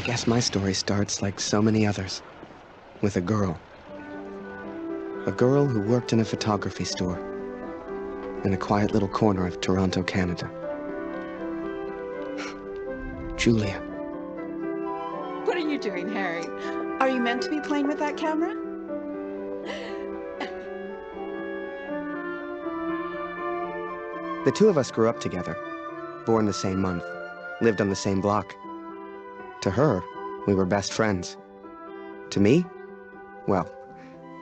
guess my story starts like so many others, with a girl. A girl who worked in a photography store in a quiet little corner of Toronto, Canada. Julia. What are you doing, Harry? Are you meant to be playing with that camera? The two of us grew up together, born the same month, lived on the same block. To her, we were best friends. To me, well,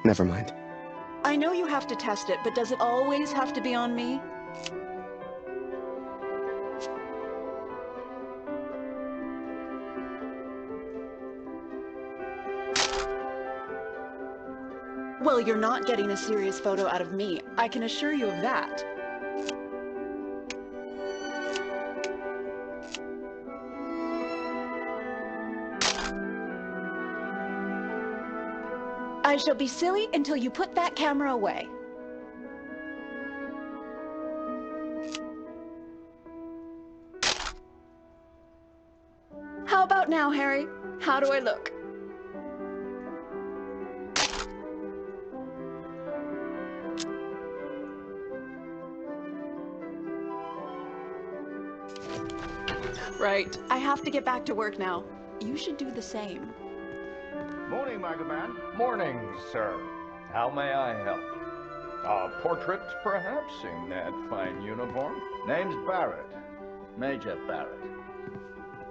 never mind. I know you have to test it, but does it always have to be on me? Well, you're not getting a serious photo out of me. I can assure you of that. I shall be silly until you put that camera away. How about now, Harry? How do I look? Right. I have to get back to work now. You should do the same. Morning, Magaman. Morning, sir. How may I help? A portrait, perhaps, in that fine uniform? Name's Barrett. Major Barrett.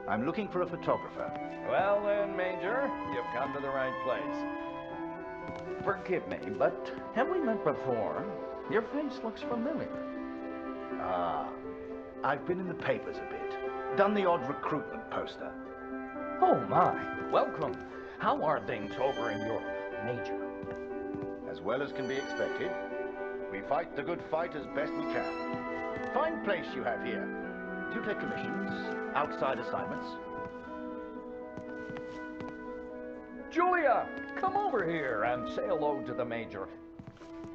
I'm looking for a photographer. Well then, Major, you've come to the right place. Forgive me, but have we met before? Your face looks familiar. Ah, I've been in the papers a bit. Done the odd recruitment poster. Oh my, welcome. How are things over in Europe, Major? As well as can be expected. We fight the good fight as best we can. Fine place you have here. Do you take commissions? Outside assignments? Julia, come over here and say hello to the Major.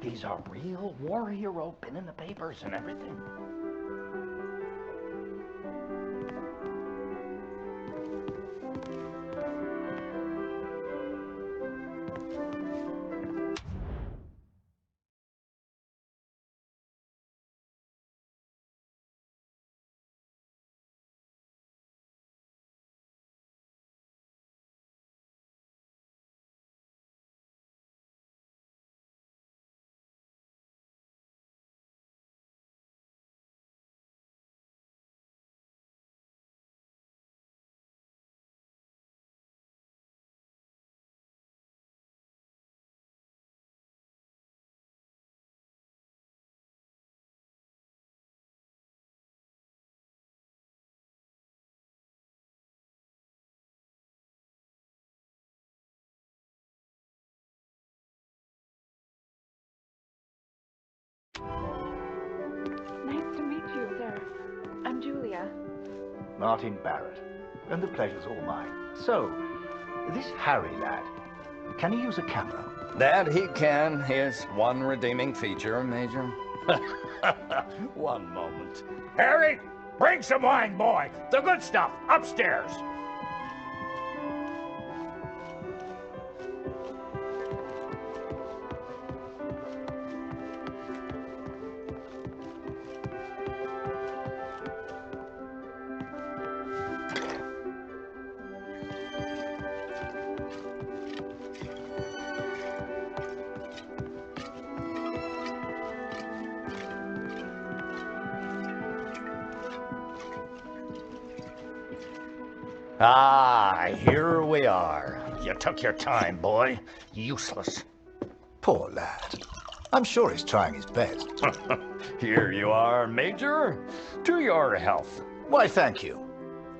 He's a real war hero, been in the papers and everything. Nice to meet you, sir. I'm Julia. Martin Barrett. And the pleasure's all mine. So, this Harry lad, can he use a camera? That he can, his one redeeming feature, Major. One moment. Harry, bring some wine, boy. The good stuff, upstairs. Ah, here we are. You took your time, boy. Useless. Poor lad. I'm sure he's trying his best. Here you are, Major. To your health. Why, thank you.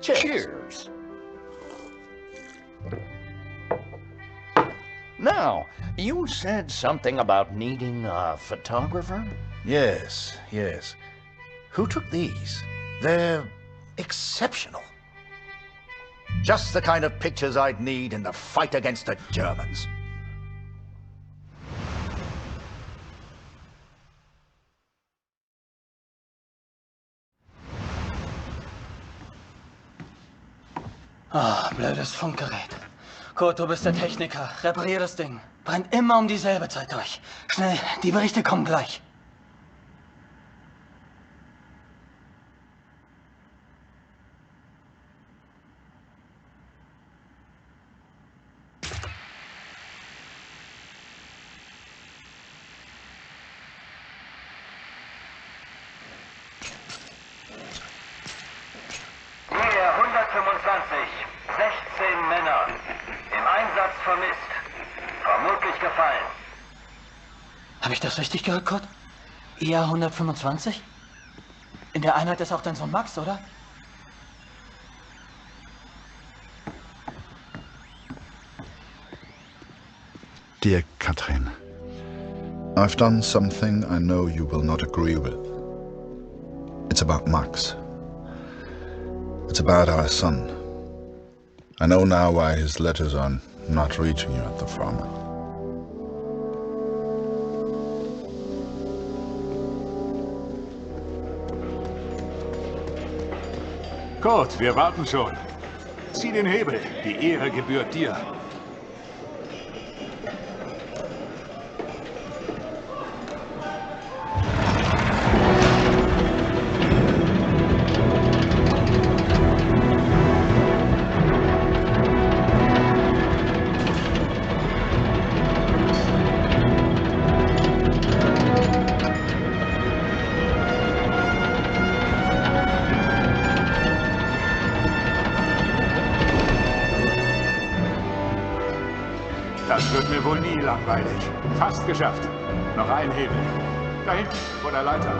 Cheers. Cheers. Now, you said something about needing a photographer? Yes, yes. Who took these? They're exceptional. Just the kind of pictures I'd need in the fight against the Germans. Ah, blödes Funkgerät. Kurt, du bist der Techniker. Reparier das Ding. Brennt immer um dieselbe Zeit durch. Schnell, die Berichte kommen gleich. Hier 125, 16 Männer. Im Einsatz vermisst. Vermutlich gefallen. Habe ich das richtig gehört, Kurt? IA 125? In der Einheit ist auch dein Sohn Max, oder? Dear Katrin, I've done something I know you will not agree with. It's about Max. It's about our son. I know now why his letters are not reaching you at the front. Kurt, wir warten schon. Zieh den Hebel. Die Ehre gebührt dir. Das wird mir wohl nie langweilig. Fast geschafft. Noch ein Hebel. Da hinten, vor der Leiter.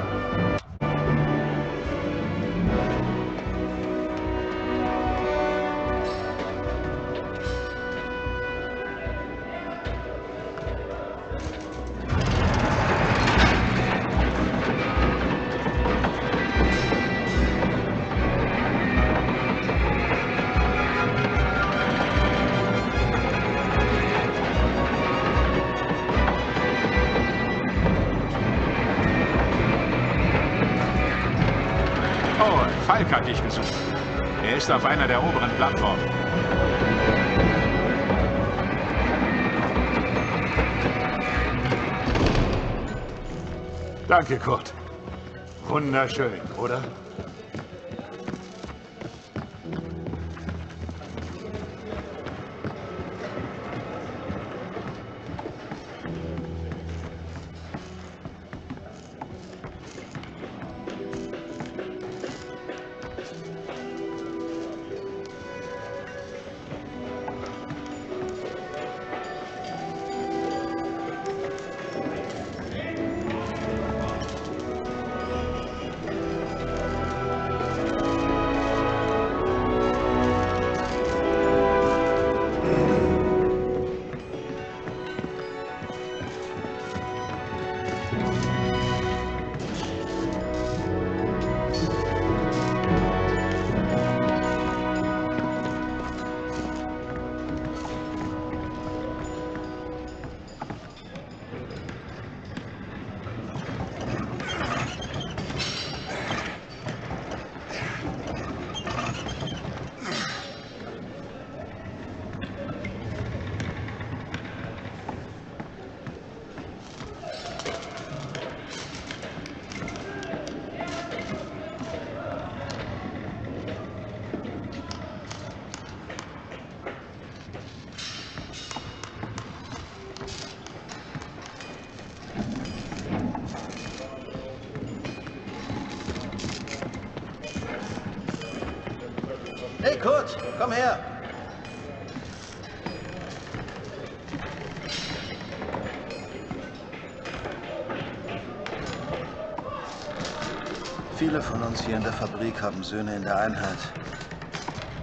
Falk hat dich gesucht. Er ist auf einer der oberen Plattformen. Danke, Kurt. Wunderschön, oder? Hey Kurt, komm her! Viele von uns hier in der Fabrik haben Söhne in der Einheit.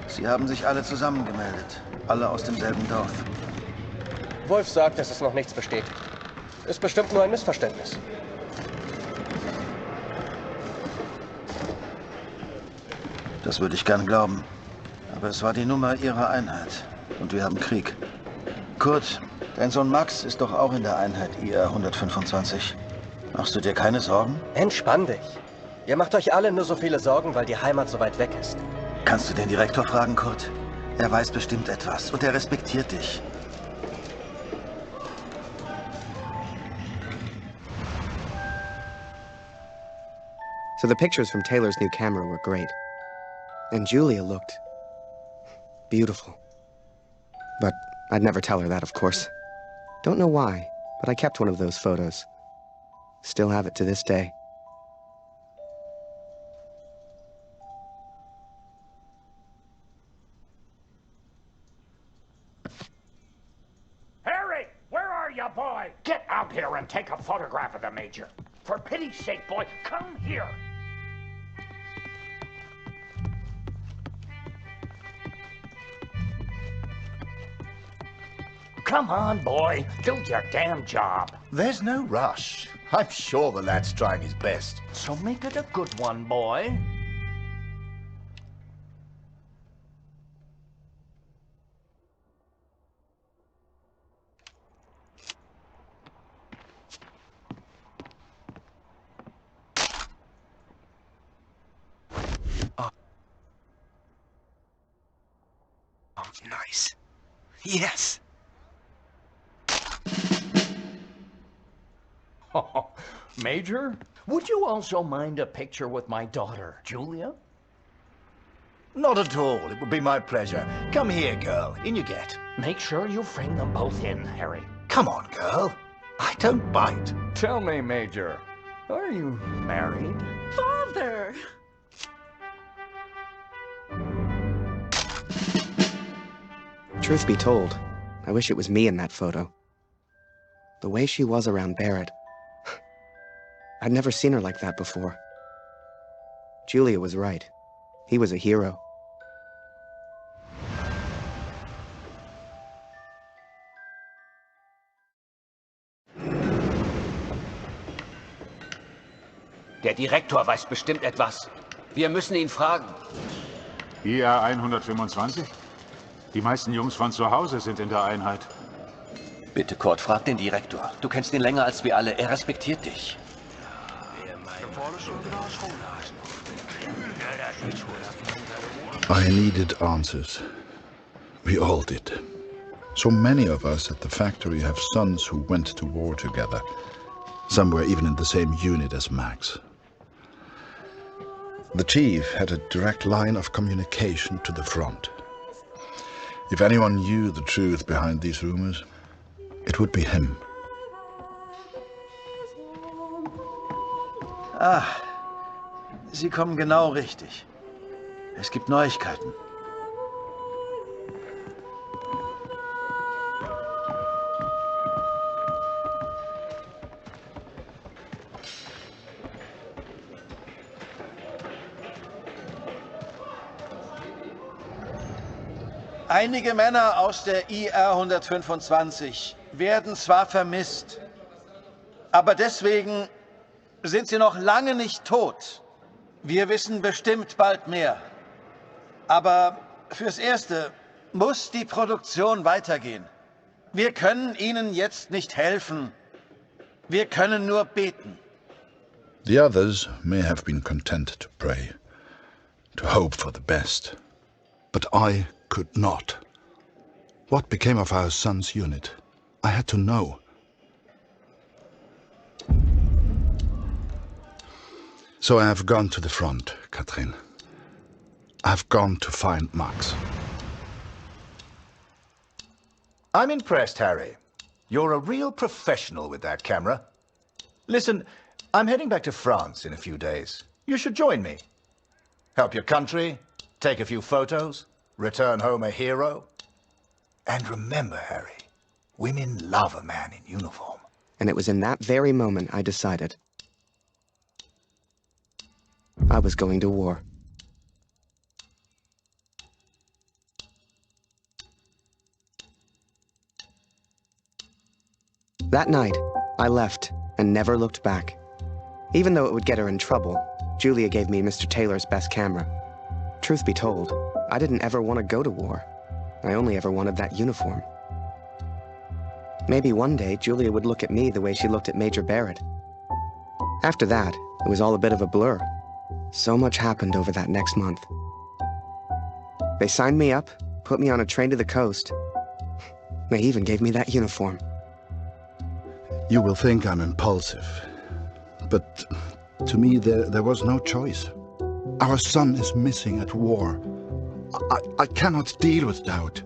Sie haben sich alle zusammengemeldet. Alle aus demselben Dorf. Wolf sagt, dass es noch nichts besteht. Ist bestimmt nur ein Missverständnis. Das würde ich gern glauben. Aber es war die Nummer ihrer Einheit. Und wir haben Krieg. Kurt, dein Sohn Max ist doch auch in der Einheit IR 125. Machst du dir keine Sorgen? Entspann dich. Ihr macht euch alle nur so viele Sorgen, weil die Heimat so weit weg ist. Kannst du den Direktor fragen, Kurt? Er weiß bestimmt etwas und er respektiert dich. So the pictures from Taylor's new camera were great. And Julia looked beautiful. But I'd never tell her that, of course. Don't know why, but I kept one of those photos. Still have it to this day. Harry, where are you, boy? Get out here and take a photograph of the Major. For pity's sake, boy, come here. Come on, boy. Do your damn job. There's no rush. I'm sure the lad's trying his best. So make it a good one, boy. Oh, nice. Yes! Oh, Major, would you also mind a picture with my daughter, Julia? Not at all. It would be my pleasure. Come here, girl. In you get. Make sure you frame them both in, Harry. Come on, girl. I don't bite. Tell me, Major, are you married? Father! Truth be told, I wish it was me in that photo. The way she was around Barrett. I'd never seen her like that before. Julia was right. He was a hero. Der Direktor weiß bestimmt etwas. Wir müssen ihn fragen. IR 125? Die meisten Jungs von zu Hause sind in der Einheit. Bitte, Kurt, frag den Direktor. Du kennst ihn länger als wir alle. Er respektiert dich. I needed answers. We all did. So many of us at the factory have sons who went to war together. Some were even in the same unit as Max. The chief had a direct line of communication to the front. If anyone knew the truth behind these rumors, it would be him. Ah, Sie kommen genau richtig. Es gibt Neuigkeiten. Einige Männer aus der IR 125 werden zwar vermisst, aber deswegen sind sie noch lange nicht tot. Wir wissen bestimmt bald mehr. Aber fürs Erste muss die Produktion weitergehen. Wir können ihnen jetzt nicht helfen. Wir können nur beten. The others may have been content to pray, to hope for the best. But I could not. What became of our son's unit? I had to know. So I have gone to the front, Katrin. I have gone to find Max. I'm impressed, Harry. You're a real professional with that camera. Listen, I'm heading back to France in a few days. You should join me. Help your country, take a few photos, return home a hero. And remember, Harry, women love a man in uniform. And it was in that very moment I decided I was going to war. That night, I left and never looked back. Even though it would get her in trouble, Julia gave me Mr. Taylor's best camera. Truth be told, I didn't ever want to go to war. I only ever wanted that uniform. Maybe one day Julia would look at me the way she looked at Major Barrett. After that, it was all a bit of a blur. So much happened over that next month. They signed me up, put me on a train to the coast. They even gave me that uniform. You will think I'm impulsive, but to me there was no choice. Our son is missing at war. I cannot deal with doubt.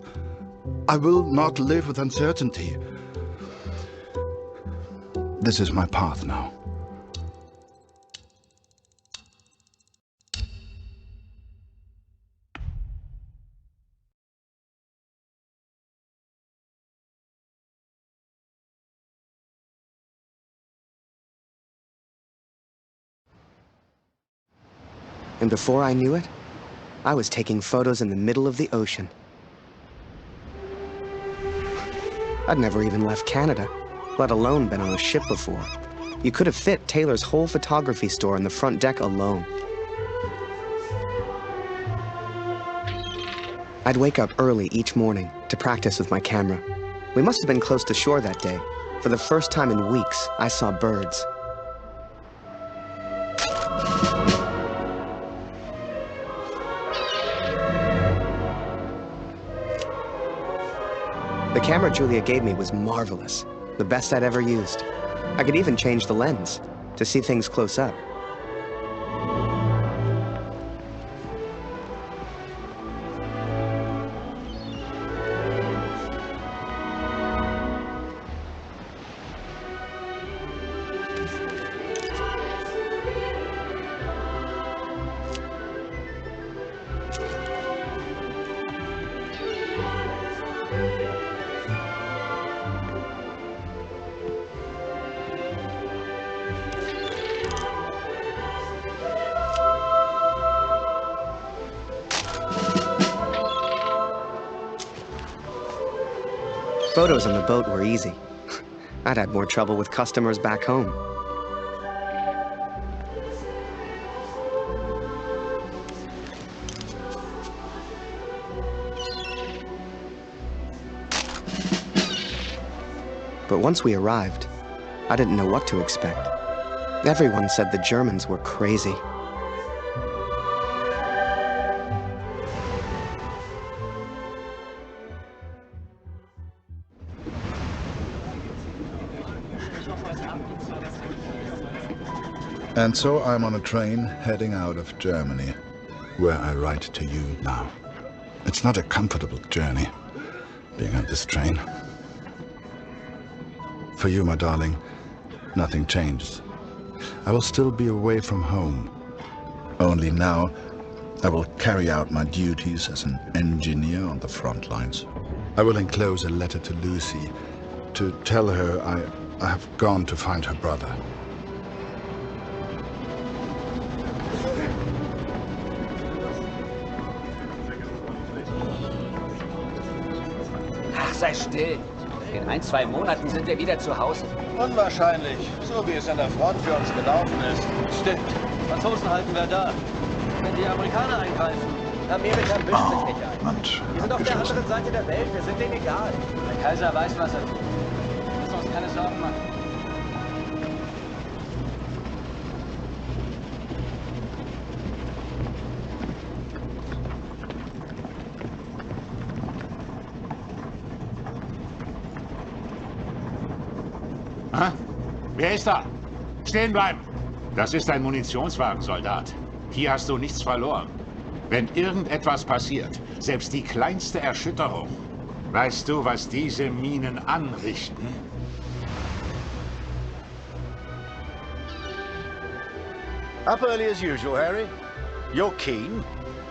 I will not live with uncertainty. This is my path now. And before I knew it, I was taking photos in the middle of the ocean. I'd never even left Canada, let alone been on a ship before. You could have fit Taylor's whole photography store in the front deck alone. I'd wake up early each morning to practice with my camera. We must have been close to shore that day. For the first time in weeks, I saw birds. The camera Julia gave me was marvelous, the best I'd ever used. I could even change the lens to see things close up. Photos on the boat were easy. I'd had more trouble with customers back home. But once we arrived, I didn't know what to expect. Everyone said the Germans were crazy. And so I'm on a train heading out of Germany, where I write to you now. It's not a comfortable journey, being on this train. For you, my darling, nothing changes. I will still be away from home. Only now, I will carry out my duties as an engineer on the front lines. I will enclose a letter to Lucy to tell her I have gone to find her brother. Ach, sei still. In 1-2 Monaten sind wir wieder zu Hause. Unwahrscheinlich, so wie es an der Front für uns gelaufen ist. Stimmt. Franzosen halten wir da. Wenn die Amerikaner eingreifen. Amerika mischt sich nicht ein. Und Wir sind auf der anderen Seite der Welt, wir sind denen egal. Der Kaiser weiß, was er tut. Wir müssen uns keine Sorgen machen. Aha. Wer ist da? Stehen bleiben! Das ist ein Munitionswagen, Soldat. Hier hast du nichts verloren. Wenn irgendetwas passiert, selbst die kleinste Erschütterung, weißt du, was diese Minen anrichten? Up early as usual, Harry. You're keen.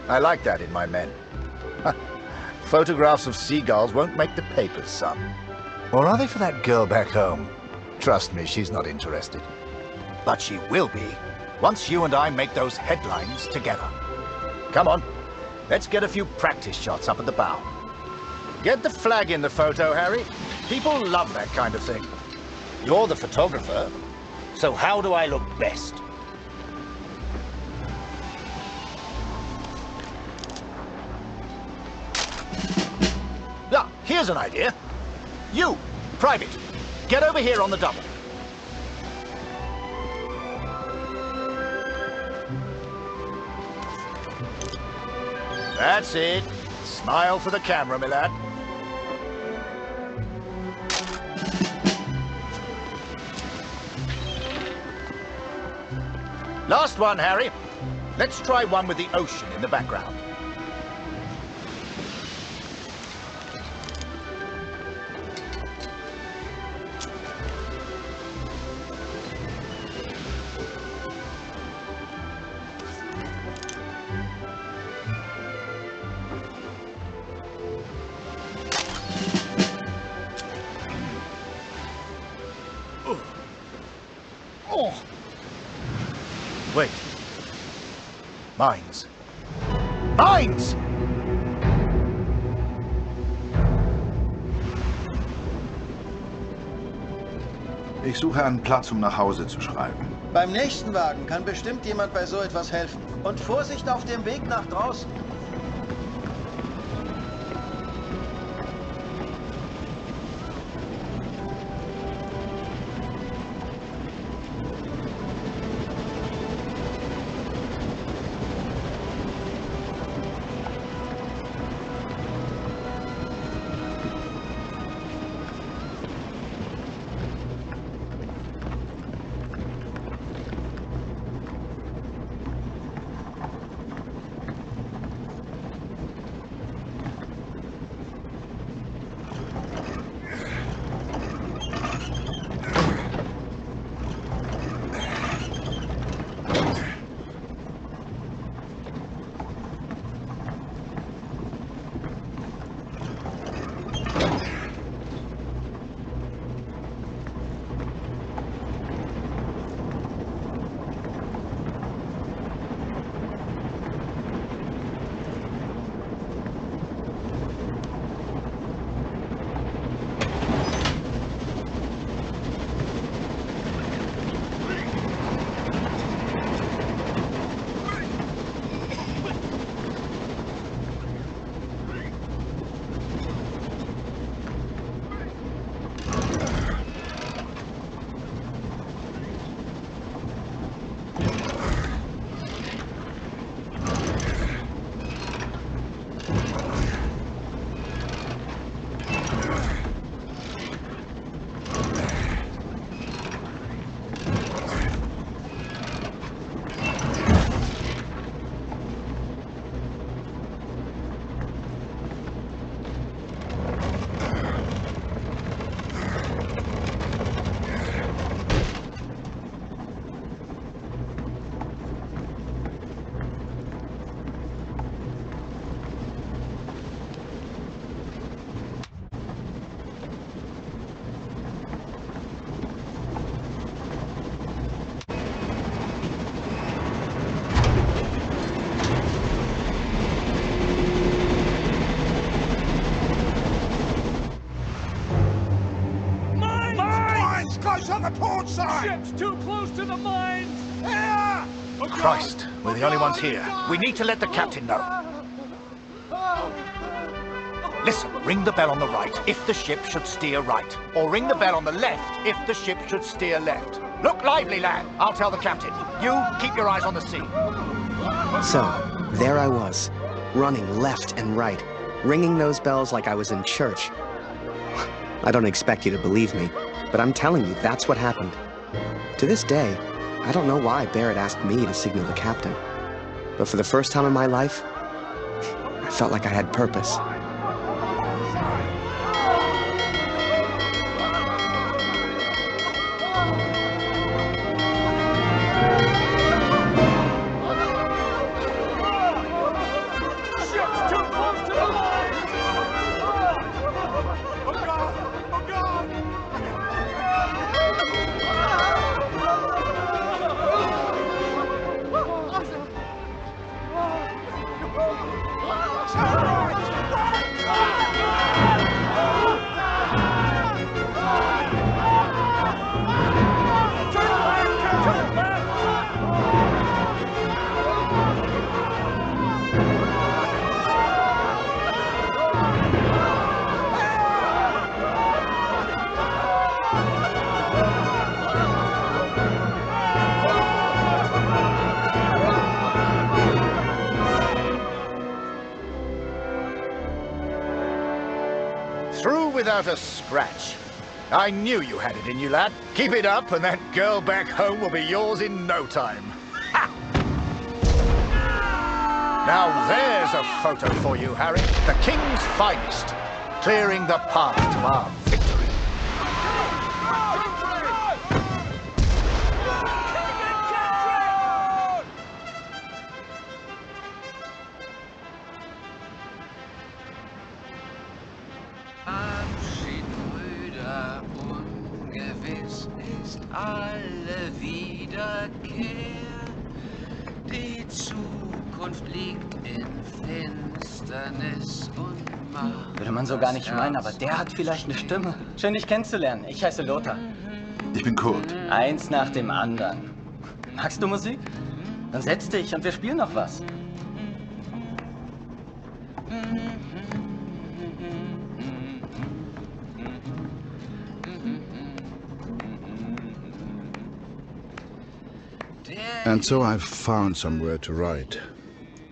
I like that in my men. Photographs of seagulls won't make the papers, son. Or are they for that girl back home? Trust me, she's not interested. But she will be, once you and I make those headlines together. Come on, let's get a few practice shots up at the bow. Get the flag in the photo, Harry. People love that kind of thing. You're the photographer, so how do I look best? Ah, here's an idea. You, Private, get over here on the double. That's it. Smile for the camera, my lad. Last one, Harry. Let's try one with the ocean in the background. Wait. Mines. Mines! Ich suche einen Platz, um nach Hause zu schreiben. Beim nächsten Wagen kann bestimmt jemand bei so etwas helfen. Und Vorsicht auf dem Weg nach draußen. On the port side! Ship's too close to the mines! Christ, we're the only ones here. We need to let the captain know. Listen, ring the bell on the right if the ship should steer right. Or ring the bell on the left if the ship should steer left. Look lively, lad. I'll tell the captain. You, keep your eyes on the sea. So, there I was, running left and right, ringing those bells like I was in church. I don't expect you to believe me, but I'm telling you, that's what happened. To this day, I don't know why Barrett asked me to signal the captain. But for the first time in my life, I felt like I had purpose. Through without a scratch. I knew you had it in you, lad. Keep it up, and that girl back home will be yours in no time. Ha! Now there's a photo for you, Harry. The King's finest. Clearing the path to our victory. Abschied, Brüder, ungewiss ist alle Wiederkehr. Die Zukunft liegt in Finsternis und Macht. Würde man so gar nicht meinen, aber der hat vielleicht eine Stimme. Schön, dich kennenzulernen. Ich heiße Lothar. Ich bin Kurt. Eins nach dem anderen. Magst du Musik? Dann setz dich und wir spielen noch was. And so I've found somewhere to write,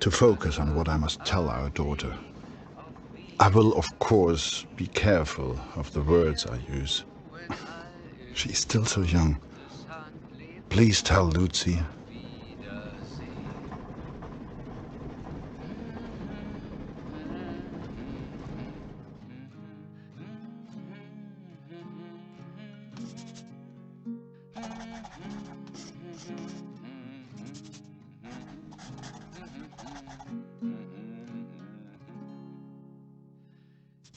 to focus on what I must tell our daughter. I will, of course, be careful of the words I use. She's still so young. Please tell Lucy.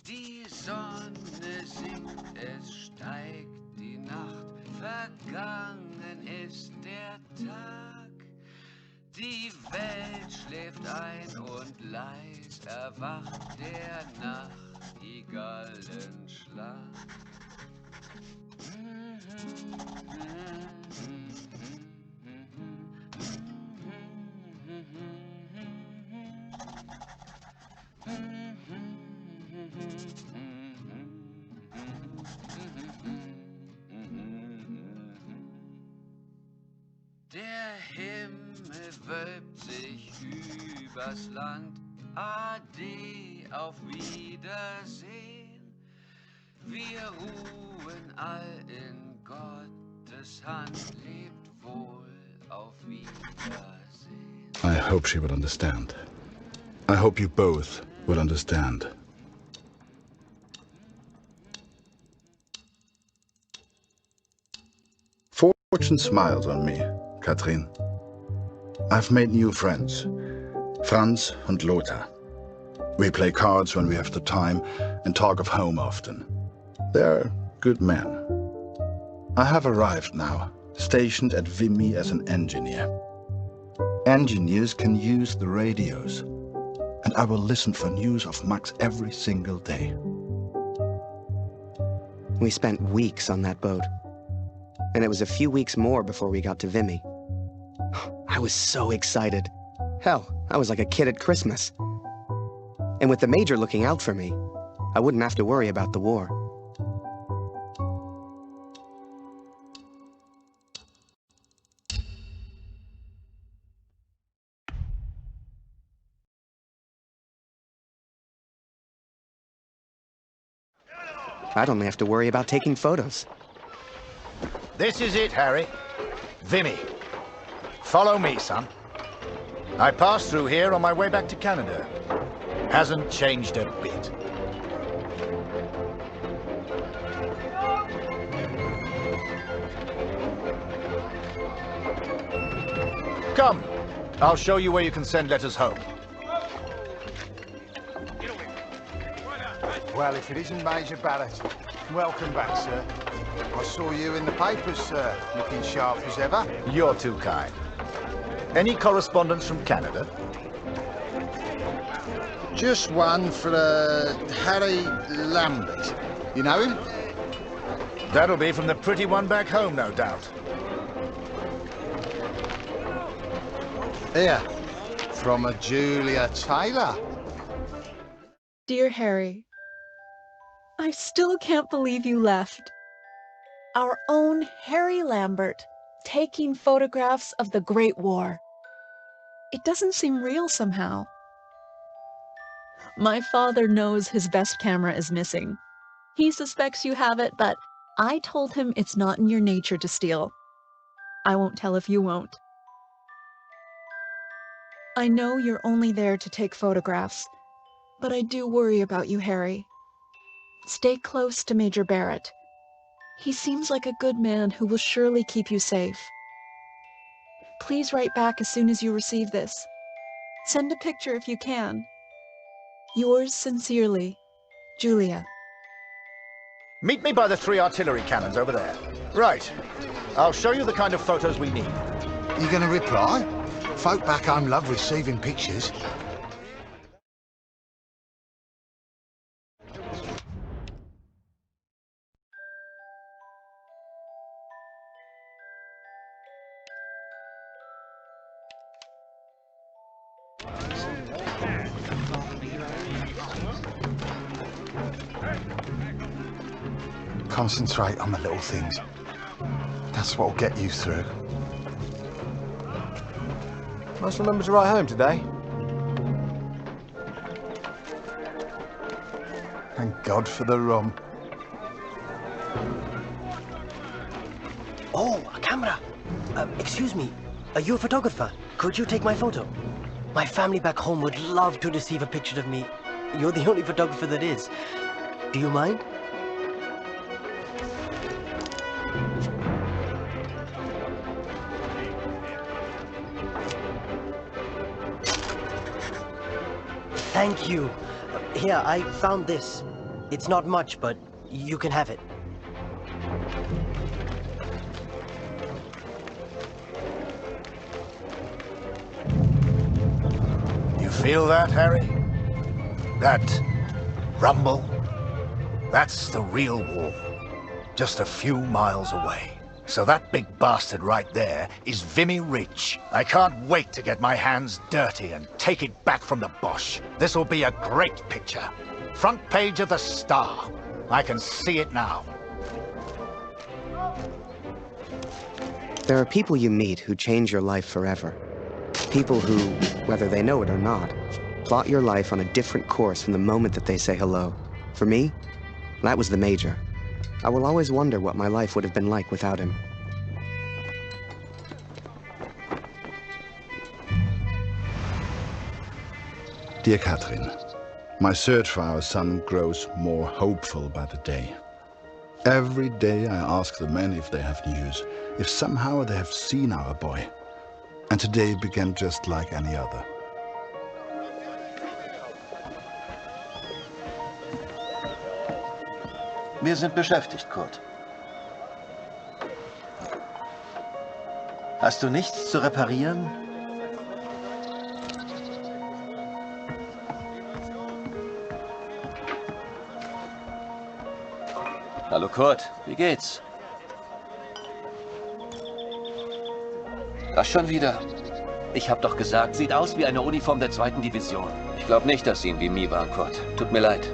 Die Sonne sinkt, es steigt die Nacht, vergangen ist der Tag. Die Welt schläft ein und leis erwacht der Nachtigallenschlag. Der Himmel wölbt sich übers Land. Ade, auf Wiedersehen. Wir ruhen all in Gottes Hand. Lebt wohl, auf Wiedersehen. I hope she will understand. I hope you both will understand. Fortune smiles on me, Katrin. I've made new friends, Franz and Lothar. We play cards when we have the time and talk of home often. They're good men. I have arrived now, stationed at Vimy as an engineer. Engineers can use the radios, and I will listen for news of Max every single day. We spent weeks on that boat. And it was a few weeks more before we got to Vimy. I was so excited. Hell, I was like a kid at Christmas. And with the Major looking out for me, I wouldn't have to worry about the war. I'd only have to worry about taking photos. This is it, Harry. Vimy. Follow me, son. I passed through here on my way back to Canada. Hasn't changed a bit. Come. I'll show you where you can send letters home. Well, if it isn't Major Barrett, welcome back, sir. I saw you in the papers, sir, looking sharp as ever. You're too kind. Any correspondence from Canada? Just one for Harry Lambert. You know him? That'll be from the pretty one back home, no doubt. Here, from a Julia Taylor. Dear Harry, I still can't believe you left. Our own Harry Lambert, taking photographs of the Great War. It doesn't seem real somehow. My father knows his best camera is missing, He suspects you have it, but I told him it's not in your nature to steal. I won't tell if you won't. I know you're only there to take photographs, but I do worry about you, Harry. Stay close to Major Barrett. He seems like a good man who will surely keep you safe. Please write back as soon as you receive this. Send a picture if you can. Yours sincerely, Julia. Meet me by the 3 artillery cannons over there. Right. I'll show you the kind of photos we need. You gonna reply? Folk back home love receiving pictures. Concentrate on the little things. That's what'll get you through. Must remember to write home today. Thank God for the rum. Oh, a camera. Excuse me, are you a photographer? Could you take my photo? My family back home would love to receive a picture of me. You're the only photographer that is. Do you mind? Thank you. Here, I found this. It's not much, but you can have it. You feel that, Harry? That rumble? That's the real war. Just a few miles away. So that big bastard right there is Vimy Ridge. I can't wait to get my hands dirty and take it back from the Boche. This'll be a great picture. Front page of the Star. I can see it now. There are people you meet who change your life forever. People who, whether they know it or not, plot your life on a different course from the moment that they say hello. For me, that was the Major. I will always wonder what my life would have been like without him. Dear Catherine, my search for our son grows more hopeful by the day. Every day I ask the men if they have news, if somehow they have seen our boy. And today began just like any other. Wir sind beschäftigt, Kurt. Hast du nichts zu reparieren? Hallo Kurt, wie geht's? Das schon wieder? Ich hab doch gesagt, sieht aus wie eine Uniform der 2. Division. Ich glaube nicht, dass sie in Vimy war, Kurt. Tut mir leid.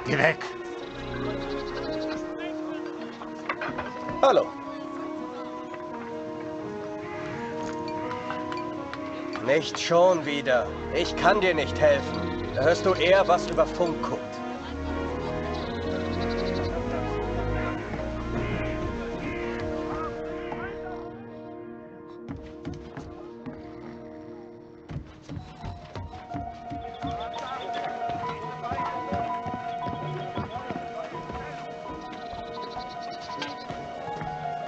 Geh weg! Hallo. Nicht schon wieder. Ich kann dir nicht helfen. Da hörst du eher, was über Funk guckt.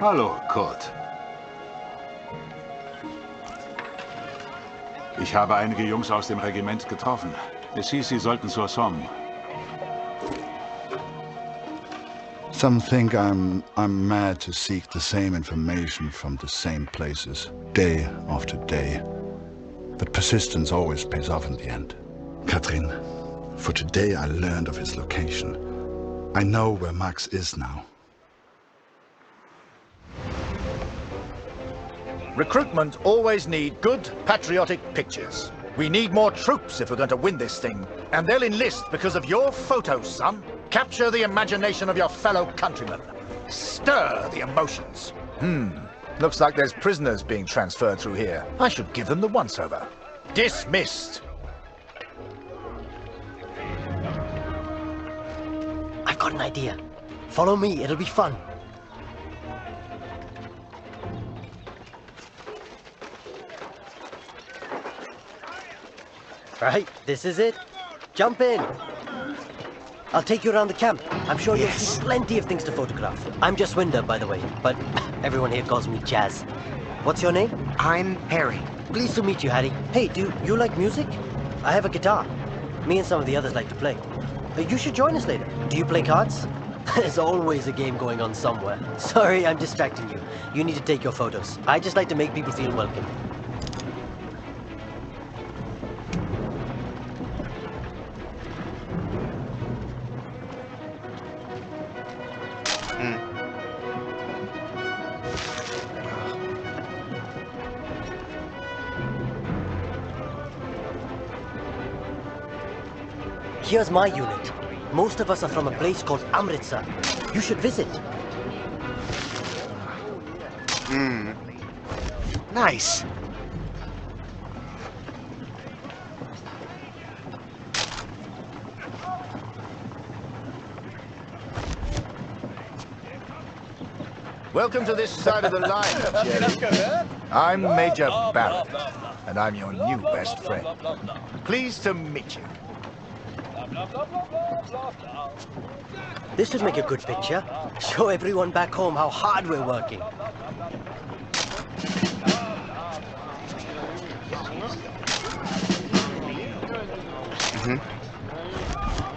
Hallo, Kurt. Ich habe einige Jungs aus dem Regiment getroffen. Es hieß, sie sollten zur Somme. Some think I'm mad to seek the same information from the same places, day after day. But persistence always pays off in the end. Catherine, for today I learned of his location. I know where Max is now. Recruitment always need good, patriotic pictures. We need more troops if we're going to win this thing. And they'll enlist because of your photos, son. Capture the imagination of your fellow countrymen. Stir the emotions. Looks like there's prisoners being transferred through here. I should give them the once-over. Dismissed. I've got an idea. Follow me, it'll be fun. Right, this is it. Jump in. I'll take you around the camp. I'm sure you'll see plenty of things to photograph. I'm just Winder, by the way, but everyone here calls me Jazz. What's your name? I'm Harry. Pleased to meet you, Harry. Hey, do you like music? I have a guitar. Me and some of the others like to play. You should join us later. Do you play cards? There's always a game going on somewhere. Sorry, I'm distracting you. You need to take your photos. I just like to make people feel welcome. Here's my unit. Most of us are from a place called Amritsar. You should visit. Nice. Welcome to this side of the line, Jerry. I'm Major Barrett, and I'm your new best friend. Pleased to meet you. This would make a good picture. Show everyone back home how hard we're working.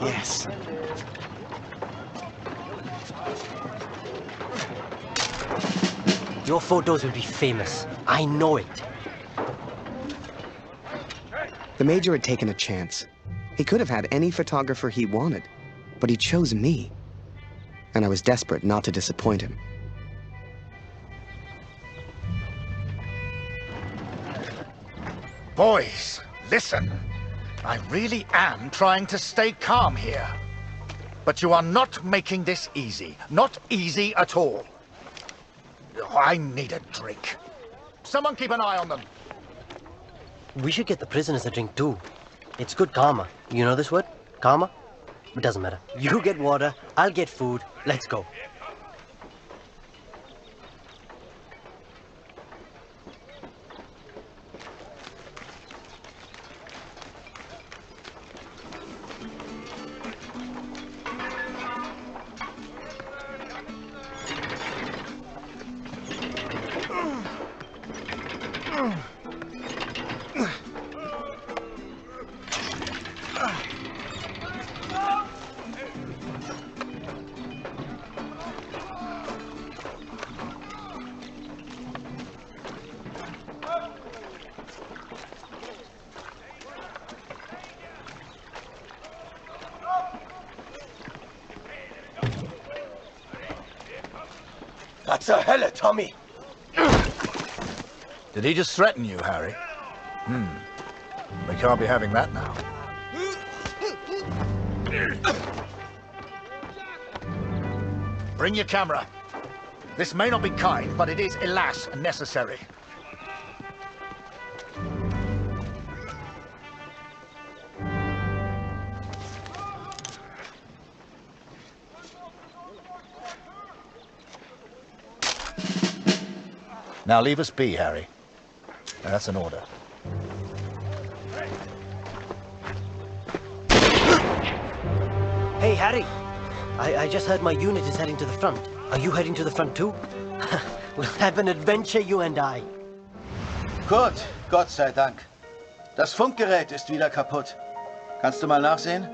Yes. Your photos will be famous. I know it. The Major had taken a chance. He could have had any photographer he wanted, but he chose me. And I was desperate not to disappoint him. Boys, listen. I really am trying to stay calm here. But you are not making this easy. Not easy at all. I need a drink. Someone keep an eye on them. We should get the prisoners a drink too. It's good karma. You know this word? Karma? It doesn't matter. You get water, I'll get food. Let's go. Was zur Hölle, Tommy? Did he just threaten you, Harry? We can't be having that now. Bring your camera. This may not be kind, but it is, alas, necessary. Now leave us be, Harry. That's an order. Hey, Harry. I just heard my unit is heading to the front. Are you heading to the front too? We'll have an adventure, you and I. Gut, Gott sei Dank. Das Funkgerät ist wieder kaputt. Kannst du mal nachsehen?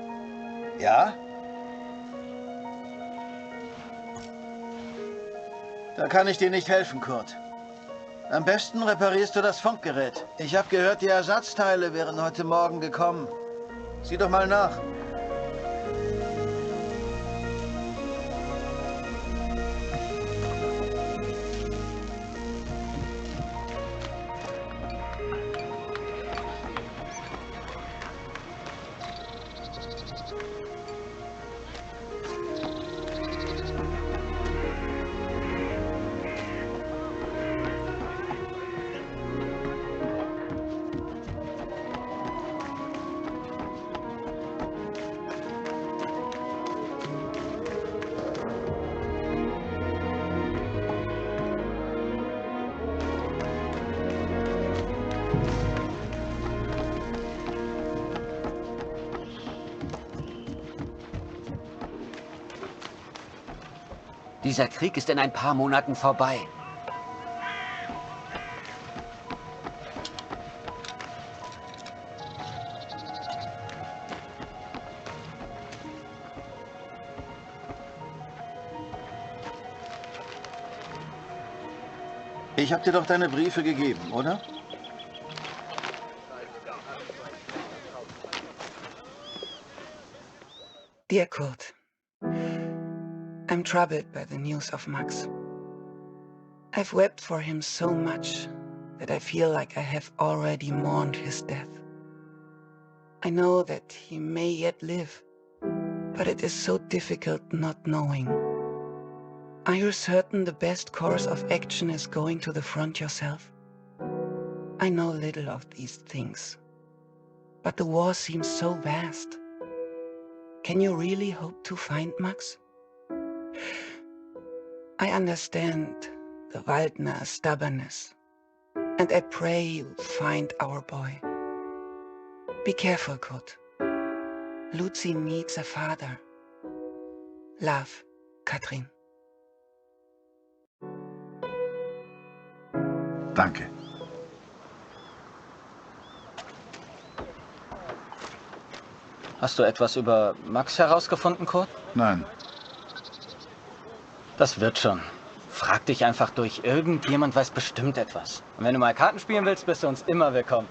Ja? Da kann ich dir nicht helfen, Kurt. Am besten reparierst du das Funkgerät. Ich habe gehört, die Ersatzteile wären heute Morgen gekommen. Sieh doch mal nach. Dieser Krieg ist in ein paar Monaten vorbei. Ich habe dir doch deine Briefe gegeben, oder? Dear Kurt, I'm troubled by the news of Max. I've wept for him so much that I feel like I have already mourned his death. I know that he may yet live, but it is so difficult not knowing. Are you certain the best course of action is going to the front yourself? I know little of these things, but the war seems so vast. Can you really hope to find Max? I understand the Waldner stubbornness, and I pray you find our boy. Be careful, Kurt. Lucy needs a father. Love, Katrin. Danke. Hast du etwas über Max herausgefunden, Kurt? Nein. Das wird schon. Frag dich einfach durch. Irgendjemand weiß bestimmt etwas. Und wenn du mal Karten spielen willst, bist du uns immer willkommen.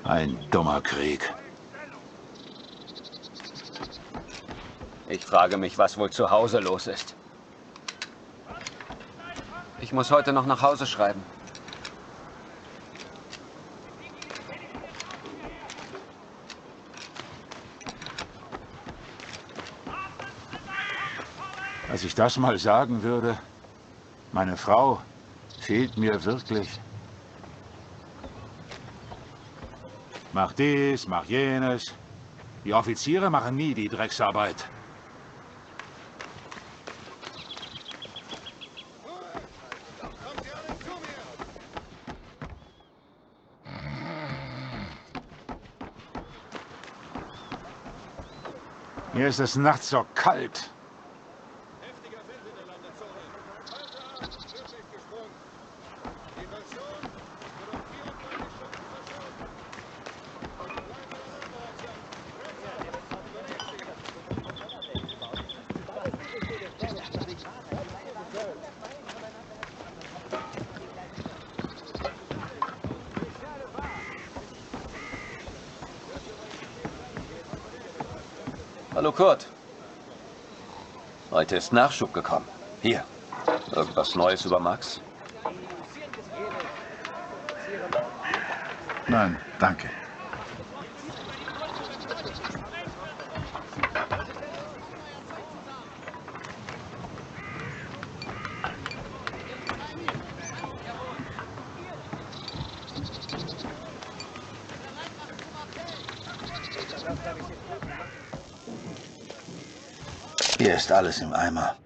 Ein dummer Krieg. Ich frage mich, was wohl zu Hause los ist. Ich muss heute noch nach Hause schreiben. Als ich das mal sagen würde, meine Frau fehlt mir wirklich. Mach dies, mach jenes. Die Offiziere machen nie die Drecksarbeit. Mir ist es nachts so kalt. Hallo Kurt. Heute ist Nachschub gekommen. Hier. Irgendwas Neues über Max? Nein, danke. Hier ist alles im Eimer.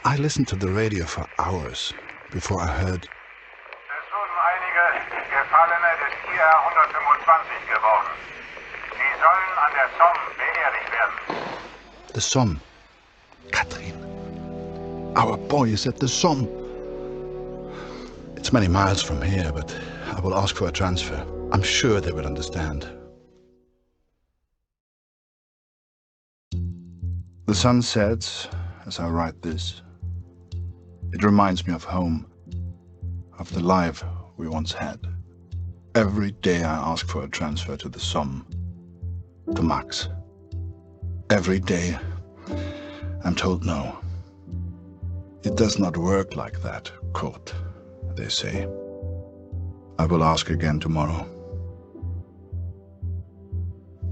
I listened to the radio for hours before I heard. Es wurden einige Gefallene des IR 125 geworden. Sie sollen an der Somme beerdigt werden. The Somme. Katrin. Our boy is at the Somme. It's many miles from here, but I will ask for a transfer. I'm sure they will understand. The sun sets as I write this. It reminds me of home, of the life we once had. Every day I ask for a transfer to the Somme, to Max. Every day I'm told no. It does not work like that, Kurt, they say. I will ask again tomorrow.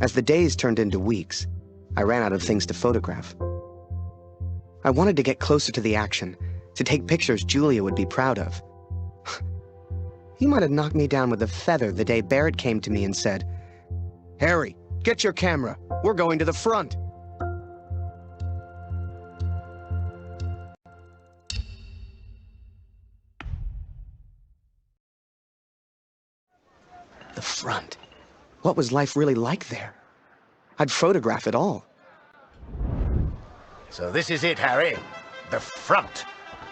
As the days turned into weeks, I ran out of things to photograph. I wanted to get closer to the action, to take pictures Julia would be proud of. He might have knocked me down with a feather the day Barrett came to me and said, "Harry, get your camera. We're going to the front." The front. What was life really like there? I'd photograph it all. So this is it, Harry. The front.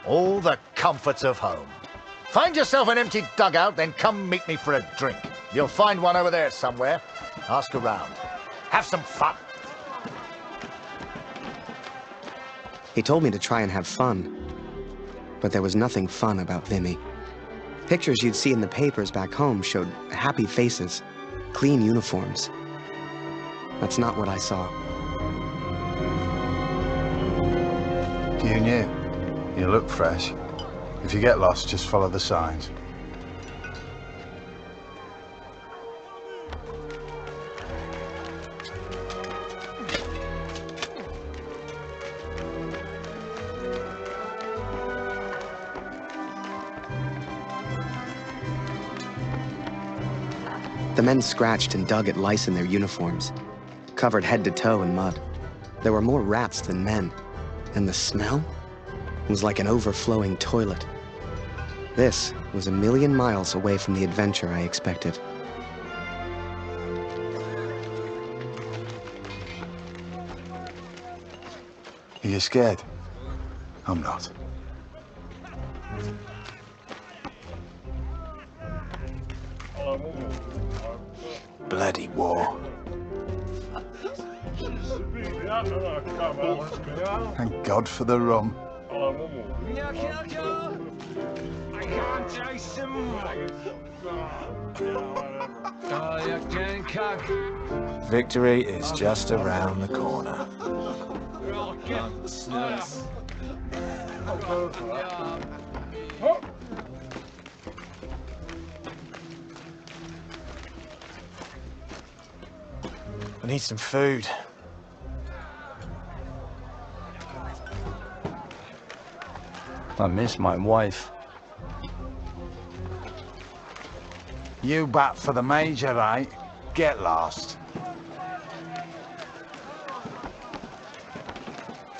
All the comforts of home. Find yourself an empty dugout, then come meet me for a drink. You'll find one over there somewhere. Ask around. Have some fun. He told me to try and have fun. But there was nothing fun about Vimy. Pictures you'd see in the papers back home showed happy faces, clean uniforms. That's not what I saw. You new. You look fresh. If you get lost, just follow the signs. The men scratched and dug at lice in their uniforms, covered head to toe in mud. There were more rats than men, and the smell was like an overflowing toilet. This was a million miles away from the adventure I expected. Are you scared? I'm not. Bloody war. Thank God for the rum. Victory is just around the corner. I need some food. I miss my wife. You bat for the Major, eh? Get lost.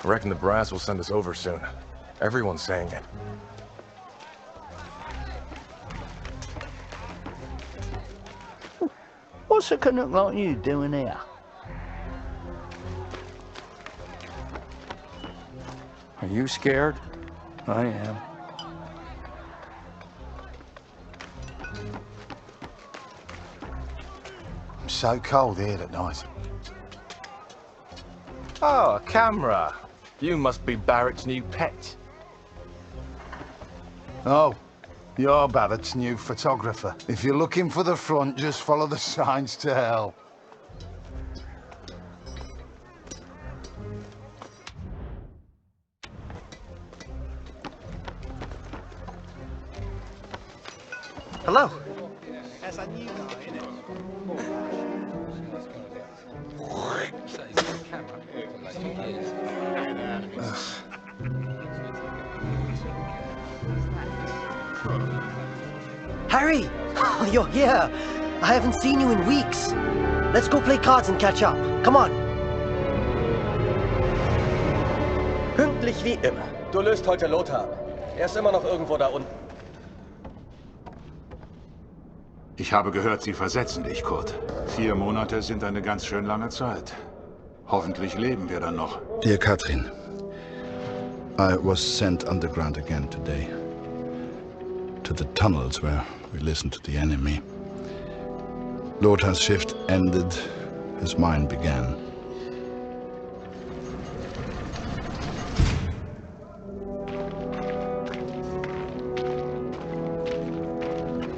I reckon the brass will send us over soon. Everyone's saying it. What's a Canuck like you doing here? Are you scared? I am. I'm so cold here at night. Oh, a camera. You must be Barrett's new pet. Oh, you're Barrett's new photographer. If you're looking for the front, just follow the signs to hell. Hello. That's a new guy, isn't it? Harry! You're here! I haven't seen you in weeks. Let's go play cards and catch up. Come on. Pünktlich wie immer. Du löst heute Lothar ab. Er ist immer noch irgendwo da unten. Ich habe gehört, Sie versetzen dich, Kurt. 4 Monate sind eine ganz schön lange Zeit. Hoffentlich leben wir dann noch. Dear Katrin, I was sent underground again today. To the tunnels where we listened to the enemy. Lothar's shift ended, his mind began.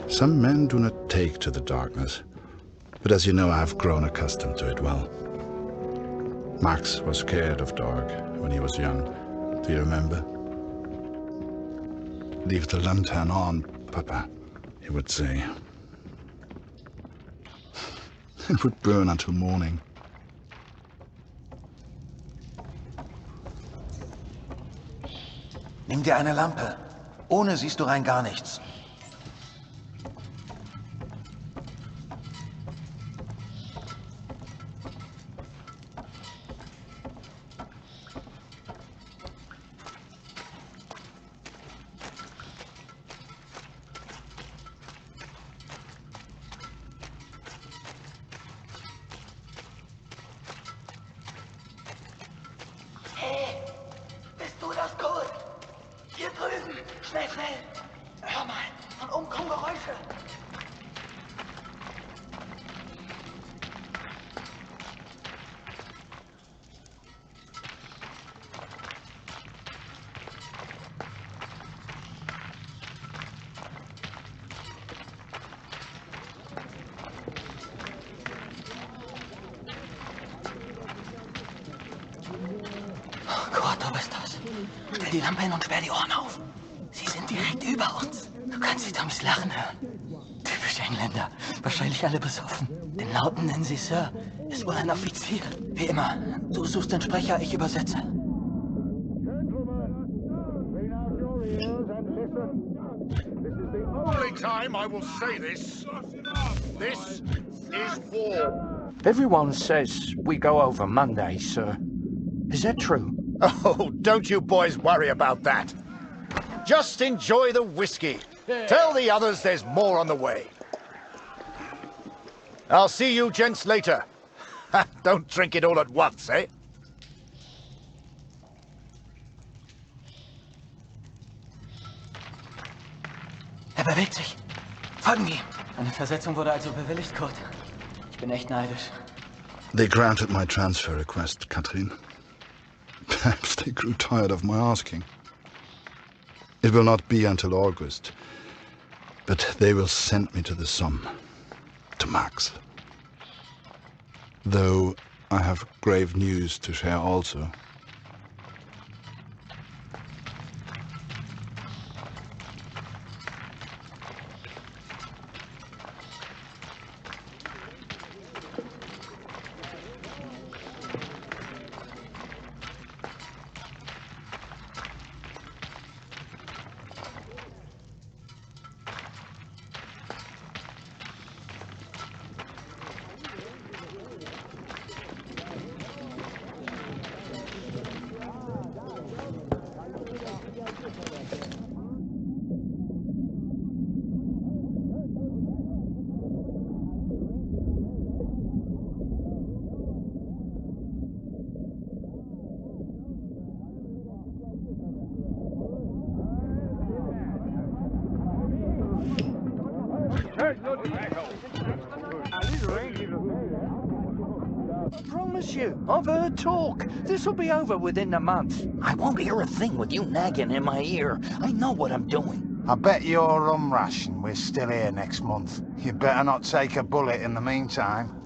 Some men do not take to the darkness, but as you know, I have grown accustomed to it well. Max was scared of dark when he was young. Do you remember? Leave the lantern on, Papa, he would say. It would burn until morning. Nimm dir eine Lampe. Ohne siehst du rein gar nichts. Stell die Lampe hin und sperr die Ohren auf. Sie sind direkt über uns. Du kannst die Toms lachen hören. Typisch Engländer. Wahrscheinlich alle besoffen. Den Lauten nennen sie Sir. Ist wohl ein Offizier. Wie immer. Du suchst den Sprecher, ich übersetze. Only time I will say this. This is war. Everyone says we go over Monday, sir. Is that true? Oh, don't you boys worry about that. Just enjoy the whiskey. Tell the others there's more on the way. I'll see you gents later. Don't drink it all at once, eh? Er bewegt sich. Folgen wir ihm. Eine Versetzung wurde also bewilligt, Kurt. Ich bin echt neidisch. They granted my transfer request, Katrin. Perhaps they grew tired of my asking. It will not be until August, but they will send me to the Somme, to Max. Though I have grave news to share also. Promise you, I've heard talk. This'll be over within a month. I won't hear a thing with you nagging in my ear. I know what I'm doing. I bet you're Rumrush and we're still here next month. You better not take a bullet in the meantime.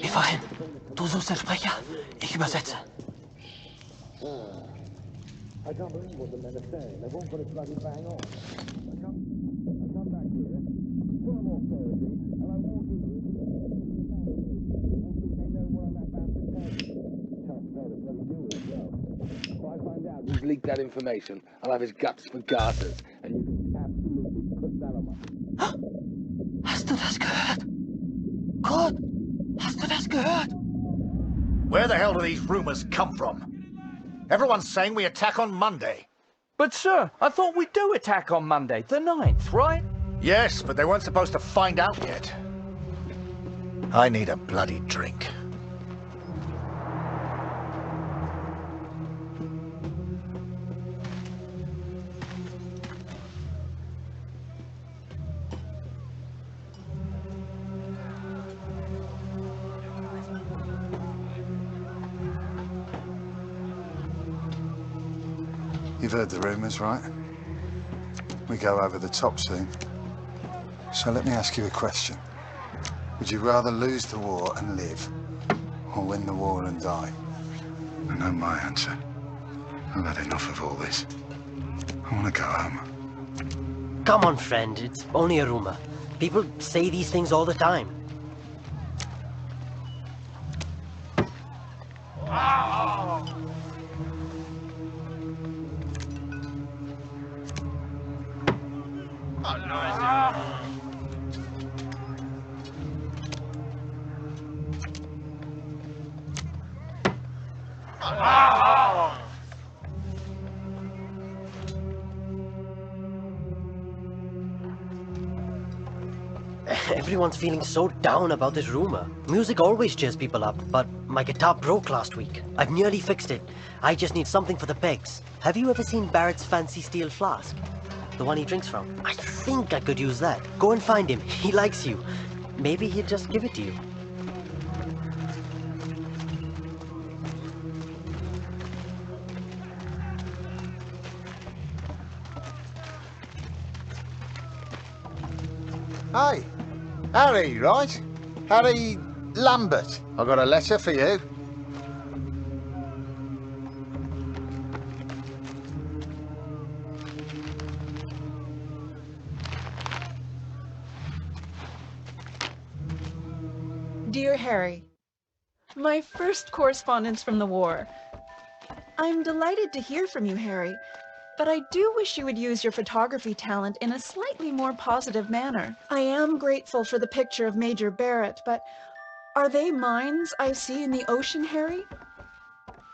Geh vorhin. Du suchst den Sprecher. Ich übersetze. I can't believe what the men are saying. They won't put a bloody bang on. I come back here, full of authority, and I walk into it. They know what I'm about to tell you. Tough fellow to bloody do it as well. If I find out who's leaked that information, I'll have his guts for garters, and you can absolutely put that on my... Hast du das gehört? Kurt, hast du das gehört? Where the hell do these rumors come from? Everyone's saying we attack on Monday. But sir, I thought we do attack on Monday, the 9th, right? Yes, but they weren't supposed to find out yet. I need a bloody drink. You've heard the rumours, right? We go over the top soon. So let me ask you a question. Would you rather lose the war and live, or win the war and die? I know my answer. I've had enough of all this. I want to go home. Come on, friend. It's only a rumor. People say these things all the time. Everyone's feeling so down about this rumor. Music always cheers people up, but my guitar broke last week. I've nearly fixed it. I just need something for the pegs. Have you ever seen Barrett's fancy steel flask? The one he drinks from? I think I could use that. Go and find him. He likes you. Maybe he'll just give it to you. Hey, Harry, right? Harry Lambert. I got a letter for you. Dear Harry, my first correspondence from the war. I'm delighted to hear from you, Harry, but I do wish you would use your photography talent in a slightly more positive manner. I am grateful for the picture of Major Barrett, but are they mines I see in the ocean, Harry?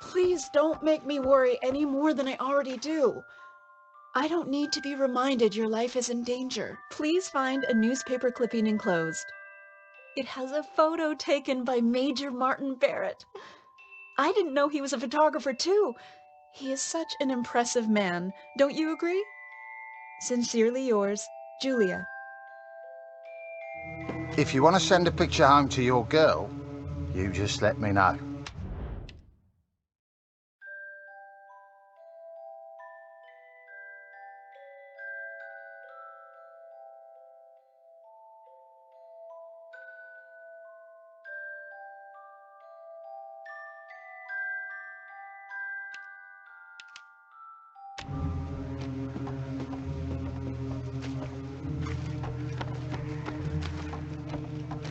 Please don't make me worry any more than I already do. I don't need to be reminded your life is in danger. Please find a newspaper clipping enclosed. It has a photo taken by Major Martin Barrett. I didn't know he was a photographer too. He is such an impressive man. Don't you agree? Sincerely yours, Julia. If you want to send a picture home to your girl, you just let me know.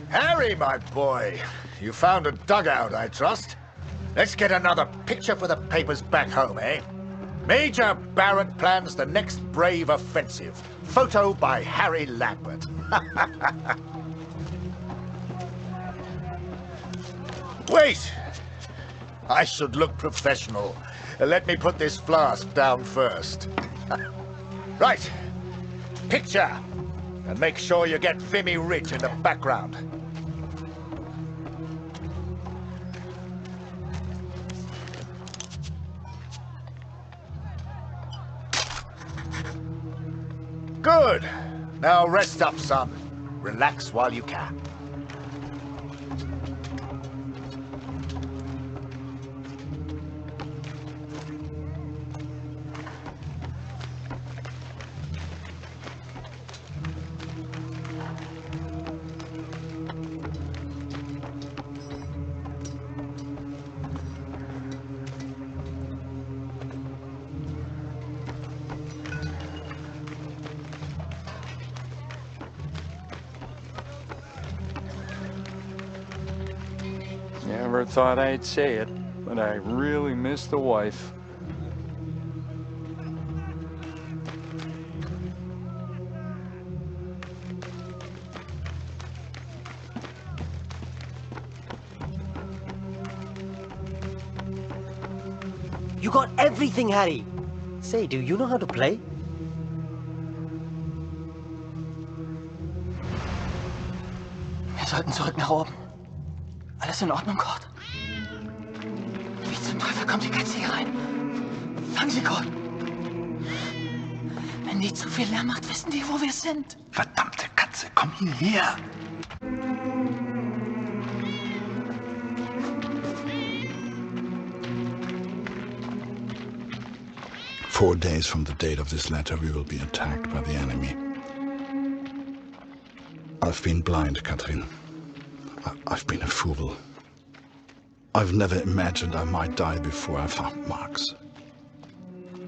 Harry, my boy, you found a dugout, I trust. Let's get another picture for the papers back home, eh? Major Barrett plans the next brave offensive. Photo by Harry Lambert. Wait! I should look professional. Let me put this flask down first. Right. Picture. And make sure you get Vimy Ridge in the background. Good. Now rest up, son. Relax while you can. Never thought I'd say it, but I really miss the wife. You got everything, Harry! Say, do you know how to play? Wir sollten zurück nach oben. Alles in Ordnung, Kurt? Wie zum Teufel kommt die Katze hier rein? Fangen Sie, Kurt! Wenn die zu viel Lärm macht, wissen die, wo wir sind. Verdammte Katze, komm hierher! 4 days from the date of this letter, we will be attacked by the enemy. I've been blind, Katrin. I've been a fool. I've never imagined I might die before I found Max.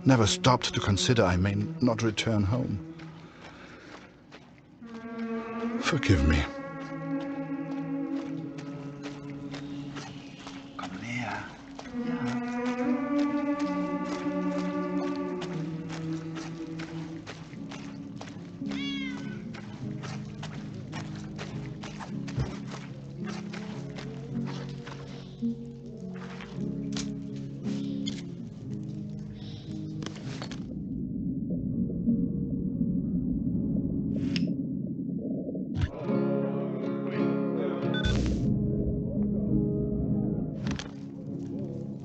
Never stopped to consider I may not return home. Forgive me. Komm näher. Ja.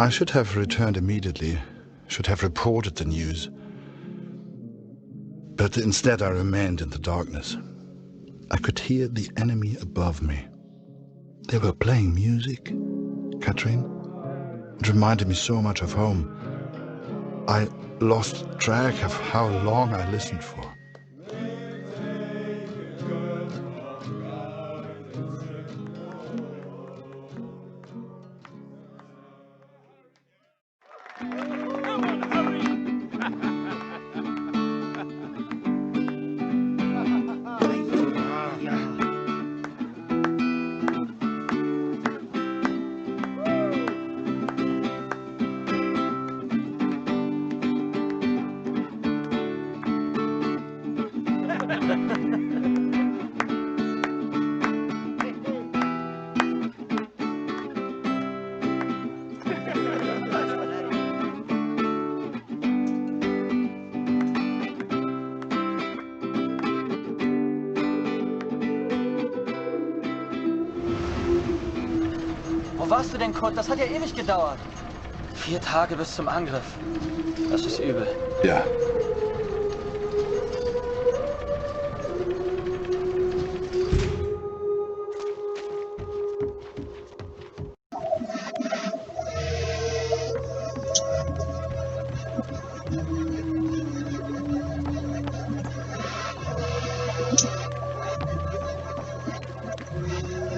I should have returned immediately, should have reported the news. But instead I remained in the darkness. I could hear the enemy above me. They were playing music, Katrin. It reminded me so much of home. I lost track of how long I listened for. Wo warst du denn, Kurt? Das hat ja ewig gedauert. 4 Tage bis zum Angriff. Das ist übel. Ja.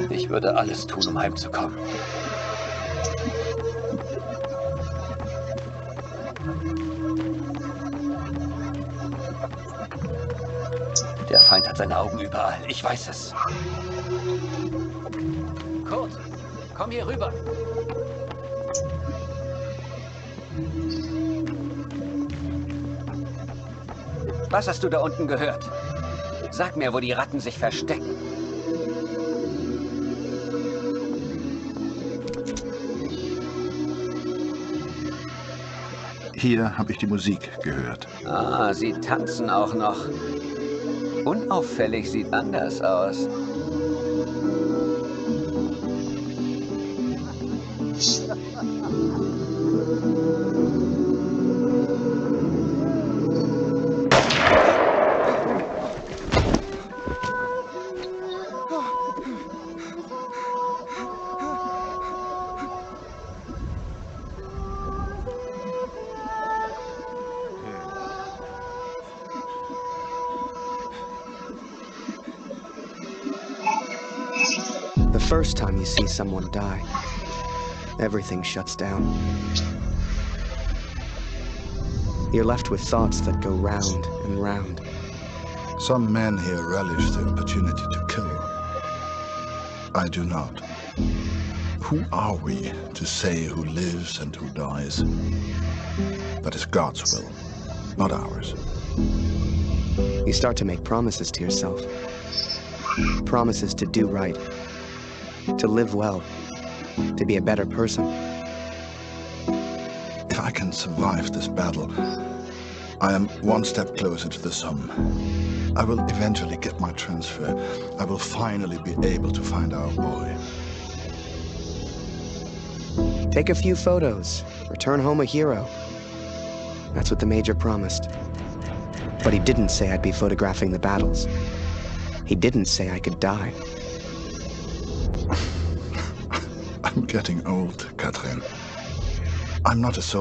Ich würde alles tun, um heimzukommen. Der Feind hat seine Augen überall. Ich weiß es. Kurt, komm hier rüber. Was hast du da unten gehört? Sag mir, wo die Ratten sich verstecken. Hier habe ich die Musik gehört. Ah, sie tanzen auch noch. Unauffällig sieht anders aus. The first time you see someone die, everything shuts down. You're left with thoughts that go round and round. Some men here relish the opportunity to kill. I do not. Who are we to say who lives and who dies? That is God's will, not ours. You start to make promises to yourself. Promises to do right, to live well, to be a better person. If I can survive this battle, I am one step closer to the Somme. I will eventually get my transfer. I will finally be able to find our boy. Take a few photos, return home a hero. That's what the Major promised. But he didn't say I'd be photographing the battles. He didn't say I could die. I'm getting old, Catherine. I'm not a soldier.